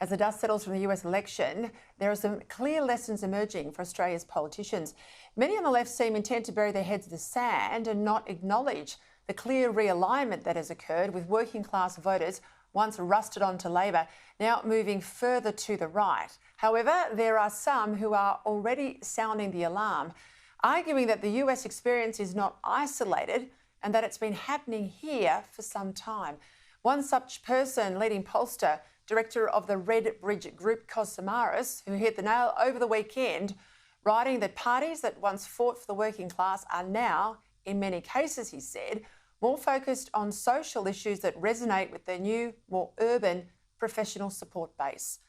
As the dust settles from the US election, there are some clear lessons emerging for Australia's politicians. Many on the left seem intent to bury their heads in the sand and not acknowledge the clear realignment that has occurred, with working class voters once rusted onto Labor now moving further to the right. However, there are some who are already sounding the alarm, arguing that the US experience is not isolated and that it's been happening here for some time. One such person, leading pollster, director of the Red Bridge Group, Samaras, who hit the nail over the weekend, writing that parties that once fought for the working class are now, in many cases, he said, more focused on social issues that resonate with their new, more urban professional support base.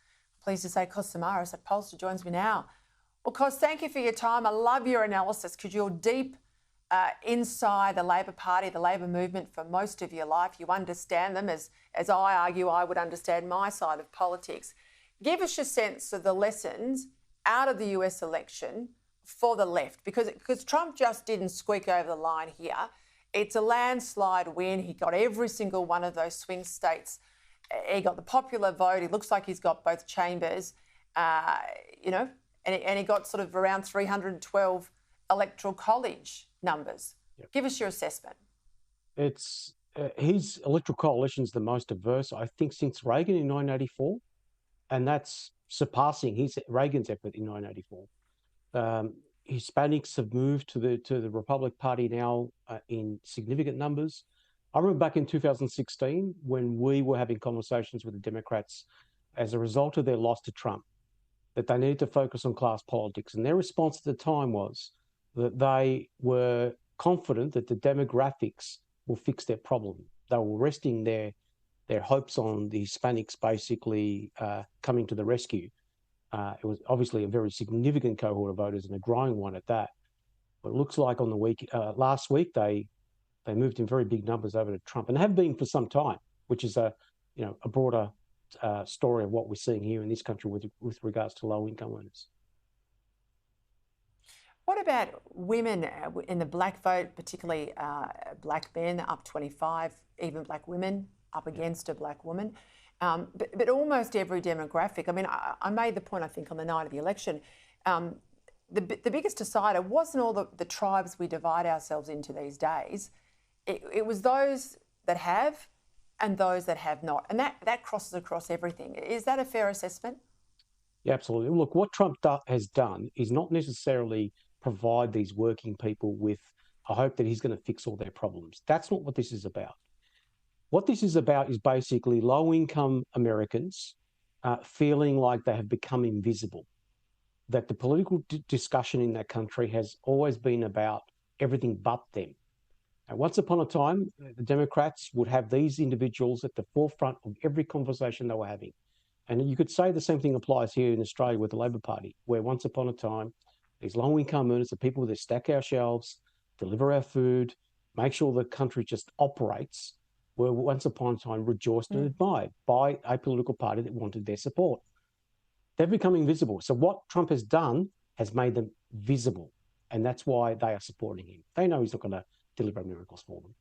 Pleased to say Samaras, a pollster, joins me now. Well, Cos, thank you for your time. I love your analysis because you're deep inside the Labor Party, the Labor movement for most of your life. You understand them as I argue I would understand my side of politics. Give us your sense of the lessons out of the US election for the left, because Trump just didn't squeak over the line here. It's a landslide win. He got every single one of those swing states. He got the popular vote. He looks like he's got both chambers, and he got sort of around 312 electoral college numbers. Yep. Give us your assessment. It's his electoral coalition's the most diverse, I think, since Reagan in 1984, and that's surpassing Reagan's effort in 1984. Hispanics have moved to the Republican Party now in significant numbers. I remember back in 2016 when we were having conversations with the Democrats as a result of their loss to Trump, that they needed to focus on class politics, and their response at the time was that they were confident that the demographics will fix their problem. They were resting their hopes on the Hispanics basically coming to the rescue. It was obviously a very significant cohort of voters and a growing one at that. But it looks like on the last week they moved in very big numbers over to Trump, and have been for some time, which is a broader story of what we're seeing here in this country with regards to low income earners. What about women in the black vote, particularly black men up 25, even black women up against a black woman? But almost every demographic. I mean, I made the point, I think, on the night of the election. The biggest decider wasn't all the tribes we divide ourselves into these days. It was those that have and those that have not. And that crosses across everything. Is that a fair assessment? Yeah, absolutely. Look, what Trump has done is not necessarily provide these working people with a hope that he's going to fix all their problems. That's not what this is about. What this is about is basically low-income Americans feeling like they have become invisible, that the political discussion in that country has always been about everything but them. And once upon a time, the Democrats would have these individuals at the forefront of every conversation they were having. And you could say the same thing applies here in Australia with the Labor Party, where once upon a time, these low-income earners, the people that stack our shelves, deliver our food, make sure the country just operates, were once upon a time rejoiced and admired by a political party that wanted their support. They're becoming invisible. So what Trump has done has made them visible, and that's why they are supporting him. They know he's not going to deliver miracles for them.